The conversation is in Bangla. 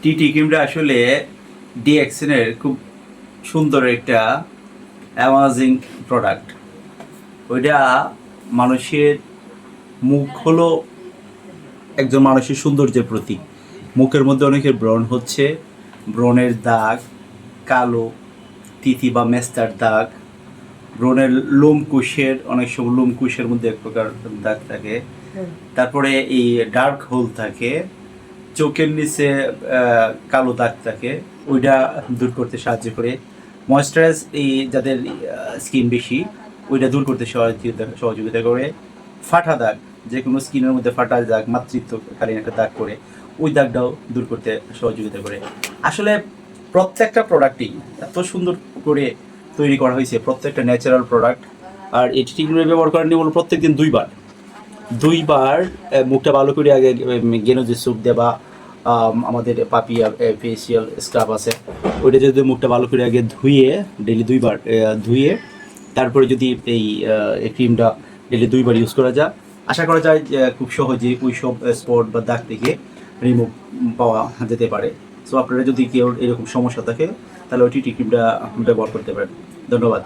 টিটি ক্রিমটা আসলে ডিএক্সএনের খুব সুন্দর একটা অ্যামাজিং প্রোডাক্ট। ওইটা মানুষের মুখ হলো একজন মানুষের সৌন্দর্যের প্রতীক। মুখের মধ্যে অনেকের ব্রণ হচ্ছে, ব্রণের দাগ, কালো তিতি বা মেস্তার দাগ, ব্রণের লোমকূশের অনেক সময় লোমকূশের মধ্যে এক প্রকার দাগ থাকে, তারপরে এই ডার্ক হোল থাকে, চোখের নিচে কালো দাগ থাকে, ওইটা দূর করতে সাহায্য করে। ময়েশ্চারাইজ এই যাদের স্কিন বেশি, ওইটা দূর করতে সহযোগিতা করে। ফাটা দাগ, যে কোনো স্কিনের মধ্যে ফাটা দাগ, মাতৃত্বকালীন একটা দাগ করে, ওই দাগটাও দূর করতে সহযোগিতা করে। আসলে প্রত্যেকটা প্রোডাক্টই এত সুন্দর করে তৈরি করা হয়েছে, প্রত্যেকটা ন্যাচারাল প্রোডাক্ট। আর এই টিটিগুলো ব্যবহার করার নিয়ম হলো প্রত্যেকদিন দুইবার মুখটা ভালো করে আগে গেনোজি স্যুপ দেবা, আমাদের পাপিয়া ফেসিয়াল স্ক্রাব আছে, ওইটা যদি মুখটা ভালো করে আগে ধুয়ে ডেলি দুইবার ধুয়ে তারপরে যদি এই ক্রিমটা ডেলি দুইবার ইউজ করা যায়, আশা করা যায় যে খুব সহজেই ওই সব স্পট বা দাগ থেকে রিমুভ পাওয়া যেতে পারে। সো আপনারা যদি কেউ এরকম সমস্যা থাকে তাহলে ওই টিটি ক্রিমটা ব্যবহার করতে পারেন। ধন্যবাদ।